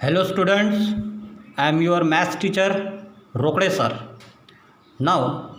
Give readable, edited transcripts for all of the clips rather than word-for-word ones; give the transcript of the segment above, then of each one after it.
Hello students, I am your maths teacher Rokde sir. Now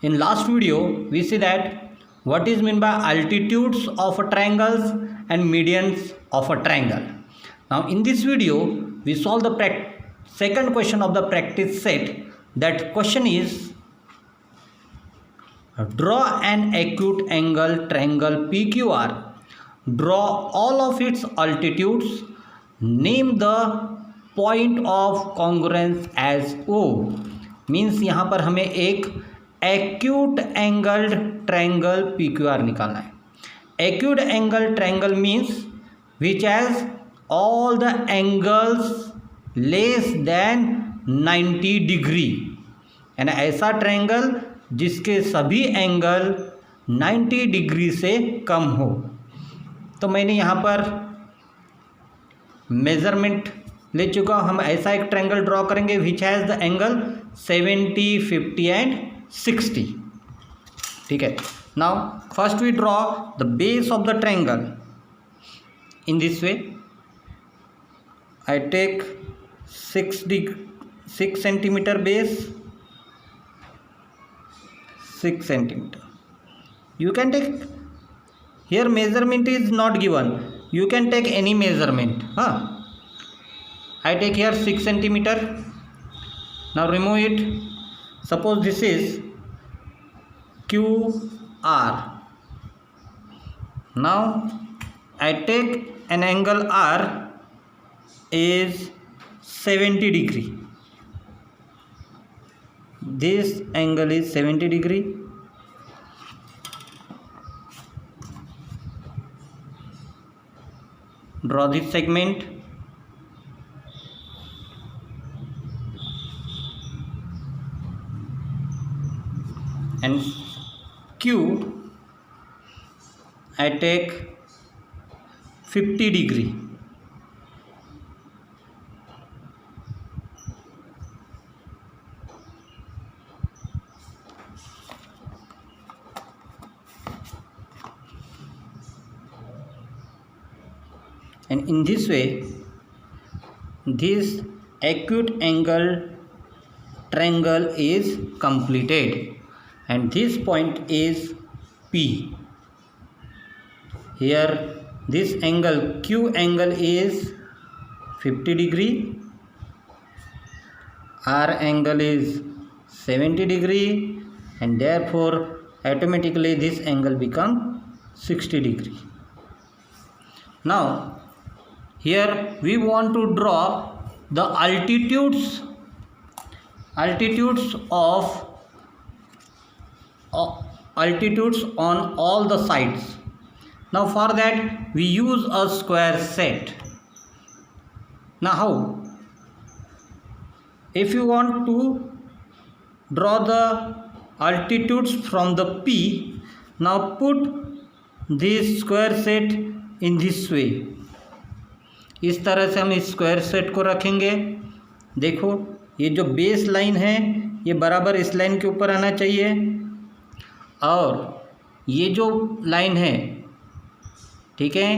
in last video we see that what is meant by altitudes of a triangles and medians of a triangle. Now in this video we solve the second question of the practice set. That question is, draw an acute angle triangle PQR. Draw all of its altitudes. Name the point of congruence as O. Means यहाँ पर हमें एक acute angled triangle PQR निकालना है. Acute angle triangle means which has all the angles less than 90 degree. यानी ऐसा triangle जिसके सभी एंगल 90 डिग्री से कम हो. तो मैंने यहाँ पर मेजरमेंट ले चुका. हम ऐसा एक ट्रायंगल ड्रॉ करेंगे which has the angle 70, 50 and 60. ठीक है. Now first we draw the base of the triangle in this way. I take 6 centimetre base, 6 centimetre. You can take, here measurement is not given, you can take any measurement. I take here 6 centimeter. Now remove it. Suppose this is QR. Now I take an angle R is 70 degree. This angle is 70 degree. Draw this segment. And Q I take 50 degree. And in this way this acute angle triangle is completed. And this point is P. Here this angle Q angle is 50 degree, R angle is 70 degree, and therefore automatically this angle become 60 degree. Now here we want to draw the altitudes on all the sides. Now for that we use a square set. Now how? If you want to draw the altitudes from the P, now put this square set in this way. इस तरह से हम इस square set को रखेंगे. देखो ये जो बेस लाइन है ये बराबर इस लाइन के ऊपर आना चाहिए, और ये जो लाइन है, ठीक है,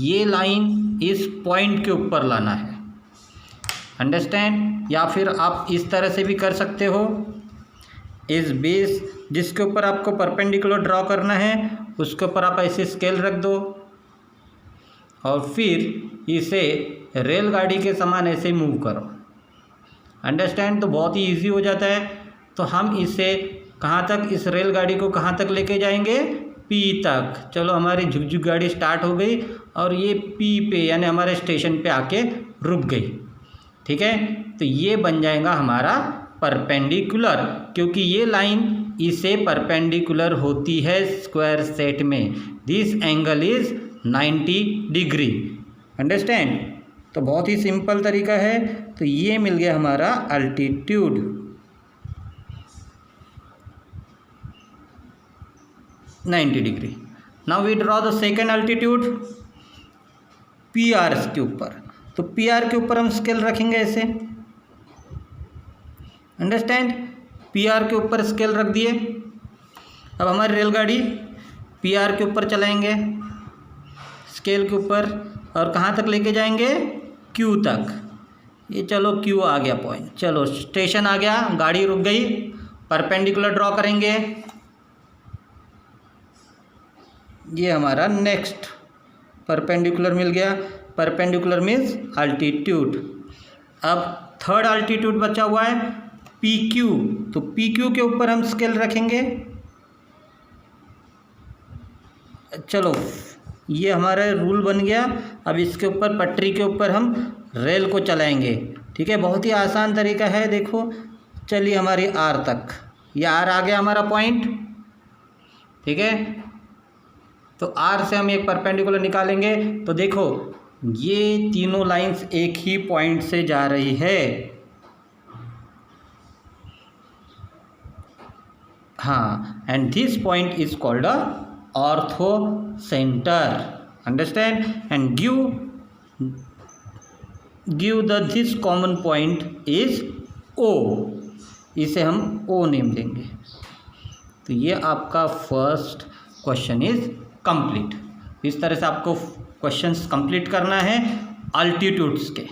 ये लाइन इस पॉइंट के ऊपर लाना है. अंडरस्टैंड? या फिर आप इस तरह से भी कर सकते हो. इस बेस जिसके ऊपर आपको परपेंडिकुलर ड्रॉ करना है उसके ऊपर आप ऐसे स्केल रख दो, और फिर इसे रेलगाड़ी के समान ऐसे मूव करो. अंडरस्टैंड? तो बहुत ही इजी हो जाता है. तो हम इसे कहाँ तक, इस रेलगाड़ी को कहाँ तक लेके जाएंगे? P तक. चलो हमारी झुकझुक गाड़ी स्टार्ट हो गई और ये P पे यानी हमारे स्टेशन पे आके रुक गई. ठीक है. तो ये बन जाएगा हमारा परपेंडिकुलर, क्योंकि ये लाइन इसे परपेंडिकुलर होती है स्क्वायर सेट में. This angle is 90 degree. Understand? तो बहुत ही सिंपल तरीका है. तो ये मिल गया हमारा altitude. $90 degree. Now we draw the second altitude PR के ऊपर. तो PR के ऊपर हम स्केल रखेंगे ऐसे. अंडरस्टैंड? PR के ऊपर स्केल रख दिए. अब हमारी रेलगाड़ी PR के ऊपर चलाएंगे स्केल के ऊपर, और कहाँ तक लेके जाएंगे? क्यू तक, ये चलो क्यू आ गया पॉइंट, चलो स्टेशन आ गया, गाड़ी रुक गई, परपेंडिकुलर ड्रॉ करेंगे। ये हमारा नेक्स्ट परपेंडिकुलर मिल गया, परपेंडिकुलर मीन्स अल्टीट्यूड। अब थर्ड अल्टीट्यूड बचा हुआ है पी क्यू, तो पी क्यू के ऊपर हम स्केल रखेंगे। चलो ये हमारा रूल बन गया। अब इसके ऊपर पटरी के ऊपर हम रेल को चलाएंगे, ठीक है। बहुत ही आसान तरीका है, देखो चलिए हमारी आर तक, ये आर आ गया हमारा पॉइंट, ठीक है। तो आर से हम एक परपेंडिकुलर निकालेंगे, तो देखो ये तीनों लाइंस एक ही पॉइंट से जा रही है, हाँ, and this point is called a orthocentre, understand, and give the this common point is O, इसे हम ओ नेम देंगे। तो ये आपका फर्स्ट क्वेश्चन इज कंप्लीट। इस तरह से आपको क्वेश्चंस कंप्लीट करना है अल्टीट्यूड्स के।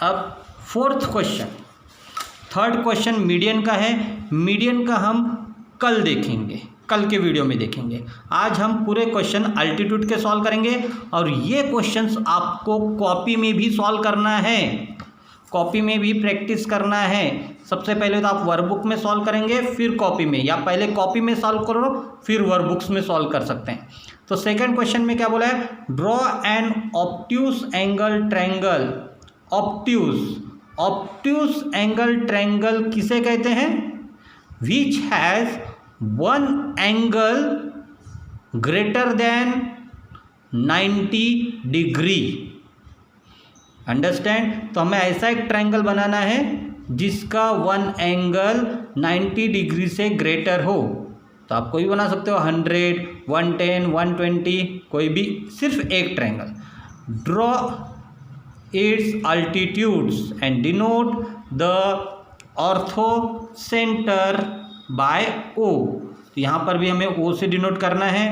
अब fourth question, third question median का है। मीडियन का हम कल देखेंगे, कल के वीडियो में देखेंगे। आज हम पूरे क्वेश्चन अल्टीट्यूड के सॉल्व करेंगे, और ये क्वेश्चंस आपको कॉपी में भी सॉल्व करना है, कॉपी में भी प्रैक्टिस करना है। सबसे पहले तो आप वर्कबुक में सॉल्व करेंगे, फिर कॉपी में, या पहले कॉपी में सॉल्व करो फिर वर्कबुक्स में सॉल्व कर सकते हैं। तो सेकंड क्वेश्चन में क्या बोला है, draw an obtuse angle triangle. Obtuse angle triangle किसे कहते हैं, which has one angle greater than 90 degree, understand. तो हमें ऐसा एक ट्रायंगल बनाना है जिसका वन एंगल 90 डिग्री से ग्रेटर हो। तो आप कोई भी बना सकते हो, 100, 110, 120, कोई भी, सिर्फ एक triangle. Draw its altitudes and denote the orthocentre by O. तो यहाँ पर भी हमें ओ से डिनोट करना है।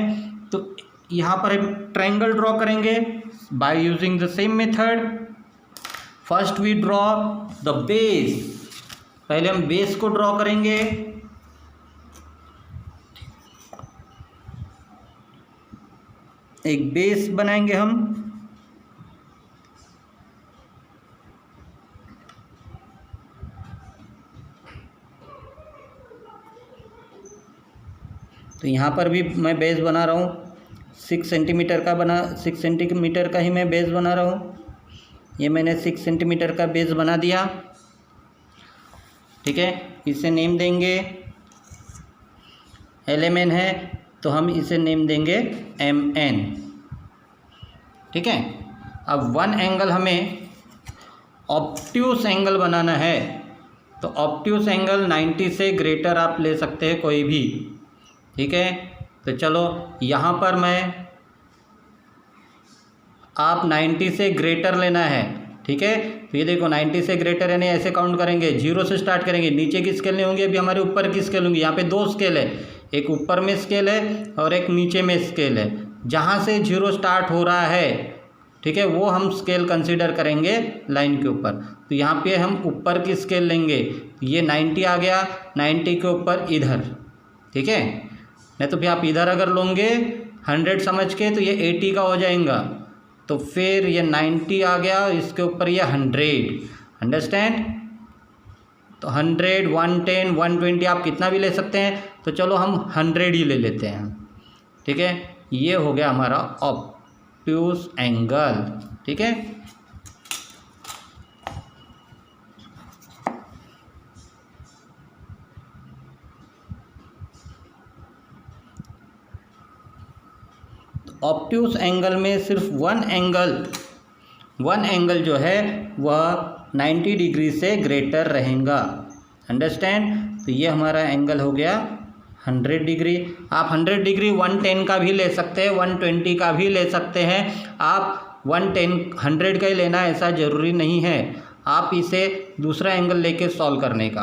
तो यहाँ पर हम ट्रायंगल ड्रॉ करेंगे by using the same method. First we draw the base, पहले हम बेस को ड्रॉ करेंगे। एक बेस बनाएंगे हम, तो यहाँ पर भी मैं बेस बना रहा हूँ 6 सेंटीमीटर का, 6 सेंटीमीटर का ही मैं बेस बना रहा हूँ। ये मैंने 6 सेंटीमीटर का बेस बना दिया, ठीक है। इसे नेम देंगे, LMN है तो हम इसे नेम देंगे MN, ठीक है। अब वन एंगल हमें ऑब्ट्यूस एंगल बनाना है, तो ऑब्ट्यूस एंगल 90 से ग्रेटर आप ले सकते हैं कोई भी, ठीक है। तो चलो यहाँ पर आप 90 से ग्रेटर लेना है, ठीक है। तो ये देखो 90 से ग्रेटर यानी ऐसे काउंट करेंगे, 0 से स्टार्ट करेंगे, नीचे की स्केल नहीं होंगी, अभी हमारे ऊपर की स्केल होंगी। यहाँ पे 2 स्केल है, एक ऊपर में स्केल है और एक नीचे में स्केल है। जहाँ से 0 स्टार्ट हो रहा है, ठीक है, वो हम स्केल कंसीडर करेंगे लाइन के ऊपर। तो यहाँ पे हम ऊपर की स्केल लेंगे, ये 90 आ गया, 90 के ऊपर इधर, ठीक है। नहीं तो फिर आप इधर अगर लोगे 100 समझ के, तो ये 80 का हो जाएगा, तो फिर ये 90 आ गया, इसके ऊपर ये 100, अंडरस्टैंड। तो 100, 110, 120 आप कितना भी ले सकते हैं, तो चलो हम 100 ही ले लेते हैं, ठीक है। ये हो गया हमारा ऑब्ट्यूस एंगल, ठीक है। ऑब्ट्यूस एंगल में सिर्फ वन एंगल जो है वह 90 डिग्री से ग्रेटर रहेगा, अंडरस्टैंड। तो ये हमारा एंगल हो गया 100 डिग्री। आप 100 डिग्री 110 का भी ले सकते हैं, 120 का भी ले सकते हैं। आप 100 का ही लेना ऐसा ज़रूरी नहीं है, आप इसे दूसरा एंगल लेके सॉल्व करने का,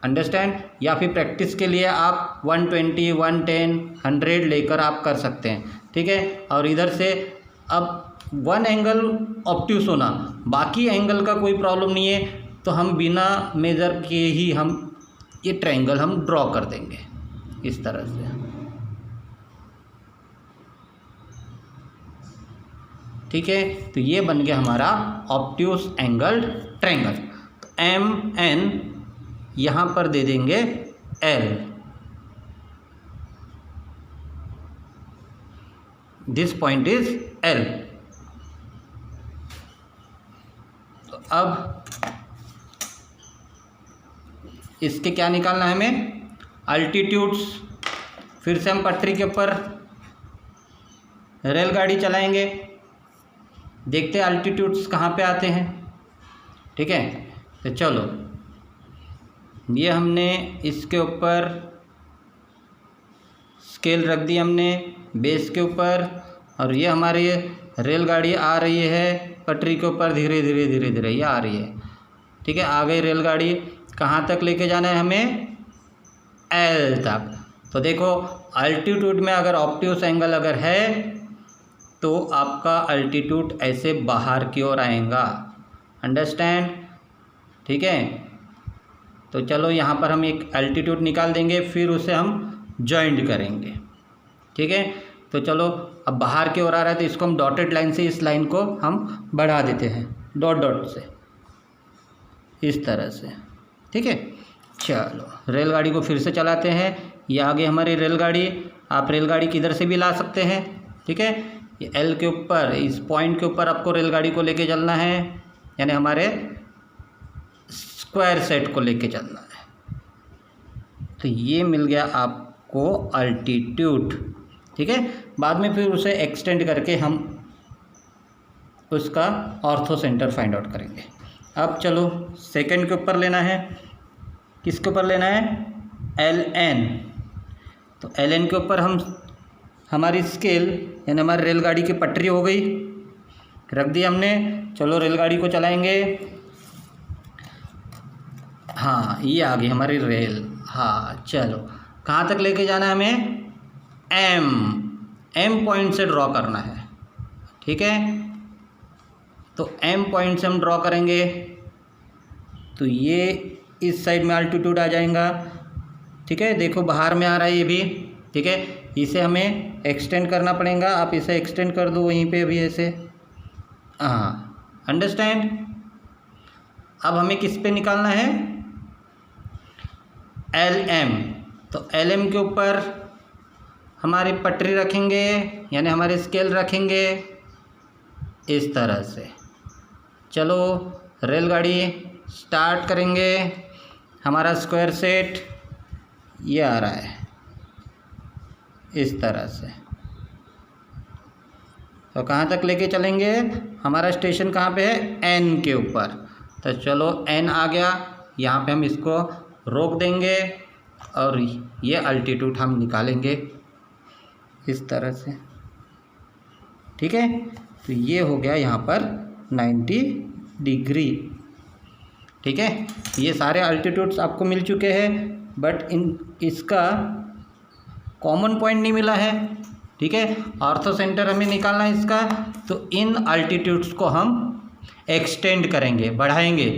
अंडरस्टैंड। या फिर प्रैक्टिस के लिए आप 120, 110, 100 लेकर आप कर सकते हैं, ठीक है। और इधर से अब वन एंगल ऑब्ट्यूस होना, बाकी एंगल का कोई प्रॉब्लम नहीं है, तो हम बिना मेज़र किए ही हम ये ट्रायंगल हम ड्रॉ कर देंगे इस तरह से। ठीक है, तो ये बन गया हमारा ऑब्ट्यूस एंगल्ड ट्रायंगल। तो एम एन यहाँ पर दे देंगे L, this point is L. तो अब इसके क्या निकालना है हमें, अल्टीट्यूड्स। फिर से हम पटरी के ऊपर रेलगाड़ी चलाएंगे, देखते हैं अल्टीट्यूड्स कहाँ पे आते हैं। ठीक है, तो चलो ये हमने इसके ऊपर स्केल रख दी हमने बेस के ऊपर, और ये हमारी रेलगाड़ी आ रही है पटरी के ऊपर धीरे धीरे धीरे धीरे ये आ रही है। ठीक है, आ गई रेलगाड़ी, कहाँ तक लेके जाना है हमें, एल तक। तो देखो अल्टीट्यूड में अगर ऑब्ट्यूस एंगल अगर है तो आपका अल्टीट्यूड ऐसे बाहर की ओर आएगा, अंडरस्टैंड। ठीक है, तो चलो यहाँ पर हम एक अल्टीट्यूड निकाल देंगे, फिर उसे हम जॉइंट करेंगे। ठीक है, तो चलो अब बाहर की ओर आ रहा है तो इसको हम डॉटेड लाइन से इस लाइन को हम बढ़ा देते हैं डॉट डॉट से इस तरह से। ठीक है, चलो रेलगाड़ी को फिर से चलाते हैं। ये आगे हमारी रेलगाड़ी, आप रेलगाड़ी किधर से भी ला सकते हैं। ठीक है, ये एल के ऊपर इस पॉइंट के ऊपर आपको रेलगाड़ी को लेके चलना है, यानी हमारे स्क्वायर सेट को लेके चलना है। तो ये मिल गया आपको अल्टीट्यूड। ठीक है, बाद में फिर उसे एक्सटेंड करके हम उसका ऑर्थो सेंटर फाइंड आउट करेंगे। अब चलो सेकंड के ऊपर लेना है, किसके ऊपर लेना है, एल एन। तो एल एन के ऊपर हम हमारी स्केल यानी हमारी रेलगाड़ी की पटरी हो गई, रख दी हमने। चलो रेलगाड़ी को चलाएंगे। हाँ, ये आ गई हमारी रेल। हाँ चलो, कहाँ तक लेके जाना है हमें, एम पॉइंट से ड्रॉ करना है। ठीक है, तो एम पॉइंट से हम ड्रॉ करेंगे तो ये इस साइड में अल्टीट्यूड आ जाएगा। ठीक है, देखो बाहर में आ रहा है ये भी। ठीक है, इसे हमें एक्सटेंड करना पड़ेगा, आप इसे एक्सटेंड कर दो वहीं पे अभी ऐसे। हाँ, अंडरस्टैंड। अब हमें किस पे निकालना है, एल एम। तो एल एम के ऊपर हमारी पटरी रखेंगे यानी हमारे स्केल रखेंगे इस तरह से। चलो रेलगाड़ी स्टार्ट करेंगे। हमारा स्क्वायर सेट ये आ रहा है इस तरह से। तो कहाँ तक लेके चलेंगे, हमारा स्टेशन कहाँ पे है, एन के ऊपर। तो चलो एन आ गया, यहाँ पे हम इसको रोक देंगे और ये अल्टीट्यूड हम निकालेंगे इस तरह से। ठीक है, तो ये हो गया यहाँ पर 90 डिग्री। ठीक है, ये सारे अल्टीट्यूड्स आपको मिल चुके हैं, बट इसका कॉमन पॉइंट नहीं मिला है। ठीक है, ऑर्थो सेंटर हमें निकालना है इसका, तो इन अल्टीट्यूड्स को हम एक्सटेंड करेंगे, बढ़ाएंगे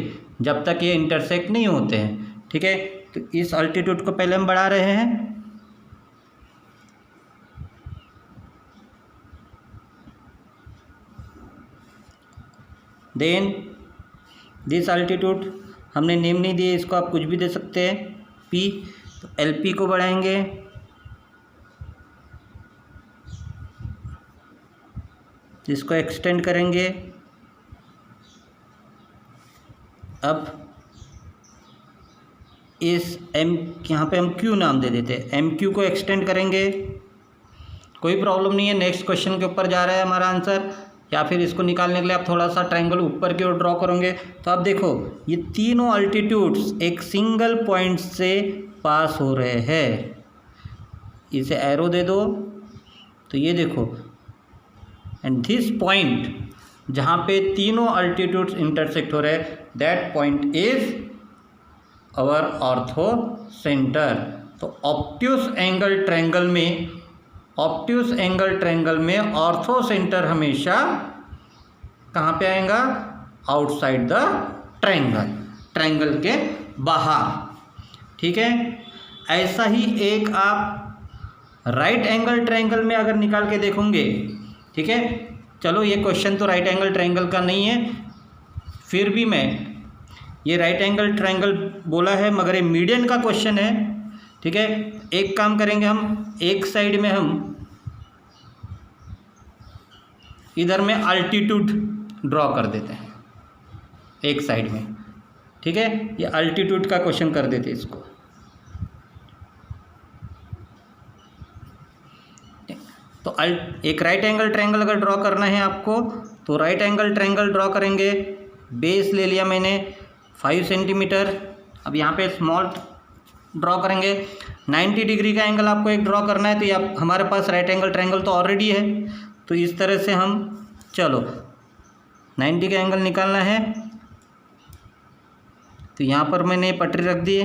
जब तक ये इंटरसेक्ट नहीं होते हैं। ठीक है, तो इस अल्टीट्यूड को पहले हम बढ़ा रहे हैं। देन दिस अल्टीट्यूड हमने नेम नहीं दिए इसको, आप कुछ भी दे सकते हैं, पी। तो एल पी को बढ़ाएंगे, इसको एक्सटेंड करेंगे। अब इस एम यहाँ पे हम क्यू नाम दे देते हैं, एम क्यू को एक्सटेंड करेंगे। कोई प्रॉब्लम नहीं है, नेक्स्ट क्वेश्चन के ऊपर जा रहा है हमारा आंसर। या फिर इसको निकालने के लिए आप थोड़ा सा ट्रायंगल ऊपर की ओर ड्रॉ करोगे। तो आप देखो ये तीनों अल्टीट्यूड्स एक सिंगल पॉइंट से पास हो रहे हैं, इसे एरो दे दो तो ये देखो, एंड दिस पॉइंट जहाँ पे तीनों अल्टीट्यूड्स इंटरसेक्ट हो रहे हैं, that point is our orthocentre. तो ऑब्ट्यूस एंगल ट्रायंगल में ऑर्थो सेंटर हमेशा कहाँ पे आएगा? आउटसाइड द ट्रायंगल, ट्रायंगल के बाहर। ठीक है, ऐसा ही एक आप राइट एंगल ट्रायंगल में अगर निकाल के देखोगे, ठीक है, चलो ये क्वेश्चन तो राइट एंगल ट्रायंगल का नहीं है, फिर भी मैं ये राइट एंगल ट्रायंगल बोला है मगर ये मीडियन का क्वेश्चन है। ठीक है, एक काम करेंगे हम, एक साइड में हम इधर में अल्टीट्यूड ड्रॉ कर देते हैं एक साइड में। ठीक है, ये अल्टीट्यूड का क्वेश्चन कर देते हैं इसको। तो एक राइट एंगल ट्रायंगल अगर ड्रॉ करना है आपको तो राइट एंगल ट्रायंगल ड्रॉ करेंगे। बेस ले लिया मैंने 5 सेंटीमीटर। अब यहाँ पे स्मॉल ड्रॉ करेंगे। 90 डिग्री का एंगल आपको एक ड्रॉ करना है, तो ये हमारे पास राइट एंगल ट्रायंगल तो ऑलरेडी है, तो इस तरह से हम, चलो 90 का एंगल निकालना है। तो यहाँ पर मैंने पटरी रख दी,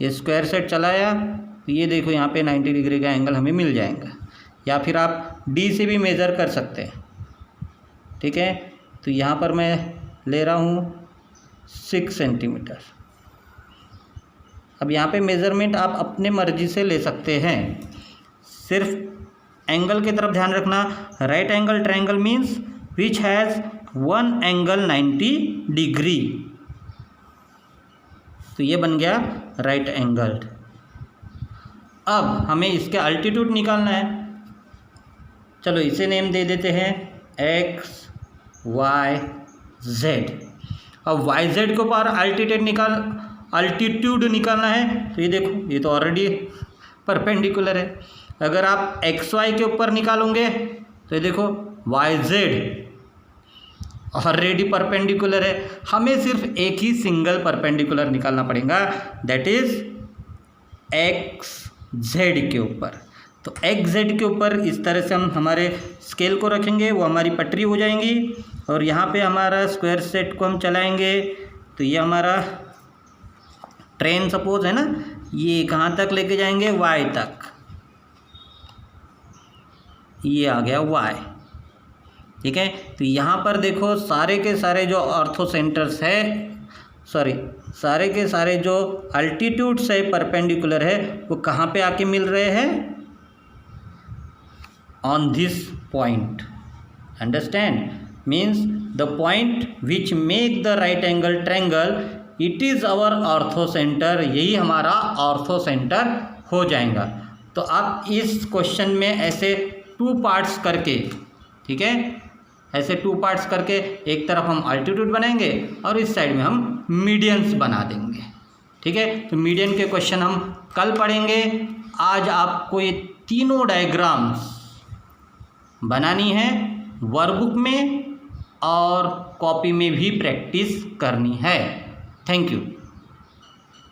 ये स्क्वायर सेट चलाया, तो ये देखो यहाँ पे 90 डिग्री का एंगल हमें मिल जाएगा। या फिर आप डी से भी मेज़र कर सकते हैं। ठीक है, तो यहाँ पर मैं ले रहा हूँ 6 सेंटीमीटर। अब यहाँ पे मेज़रमेंट आप अपने मर्जी से ले सकते हैं, सिर्फ एंगल की तरफ ध्यान रखना। Right angle triangle means which has one angle 90 degree, तो ये बन गया राइट एंगल। अब हमें इसके अल्टीट्यूड निकालना है। चलो इसे नेम दे देते हैं एक्स वाई जेड। अब वाई जेड के ऊपर अल्टीट्यूड निकालना है, तो ये देखो ये तो ऑलरेडी परपेंडिकुलर है। अगर आप एक्स वाई के ऊपर निकालोगे तो ये देखो वाई जेड ऑलरेडी परपेंडिकुलर है। हमें सिर्फ एक ही सिंगल परपेंडिकुलर निकालना पड़ेगा, दैट इज एक्स जेड के ऊपर। तो एक्स जेड के ऊपर इस तरह से हम हमारे स्केल को रखेंगे, वो हमारी पटरी हो जाएंगी। और यहाँ पे हमारा स्क्वायर सेट को हम चलाएंगे, तो ये हमारा ट्रेन सपोज है ना, ये कहाँ तक लेके जाएंगे? वाई तक। ये आ गया वाई। ठीक है, तो यहाँ पर देखो सारे के सारे जो ऑर्थो सेंटर्स है, सारे के सारे जो अल्टीट्यूड से परपेंडिकुलर है, वो कहाँ पे आके मिल रहे हैं? On this point. Understand? Means the point which make the right angle triangle, it is our ortho center. यही हमारा ऑर्थो सेंटर हो जाएगा। तो आप इस क्वेश्चन में ऐसे 2 पार्ट्स करके, ठीक है, ऐसे 2 पार्ट्स करके एक तरफ हम अल्टीट्यूड बनाएंगे और इस साइड में हम मीडियंस बना देंगे। ठीक है, तो मीडियन के क्वेश्चन हम कल पढ़ेंगे। आज आपको ये तीनों डायग्राम्स बनानी है, वर्कबुक में और कॉपी में भी प्रैक्टिस करनी है। Thank you.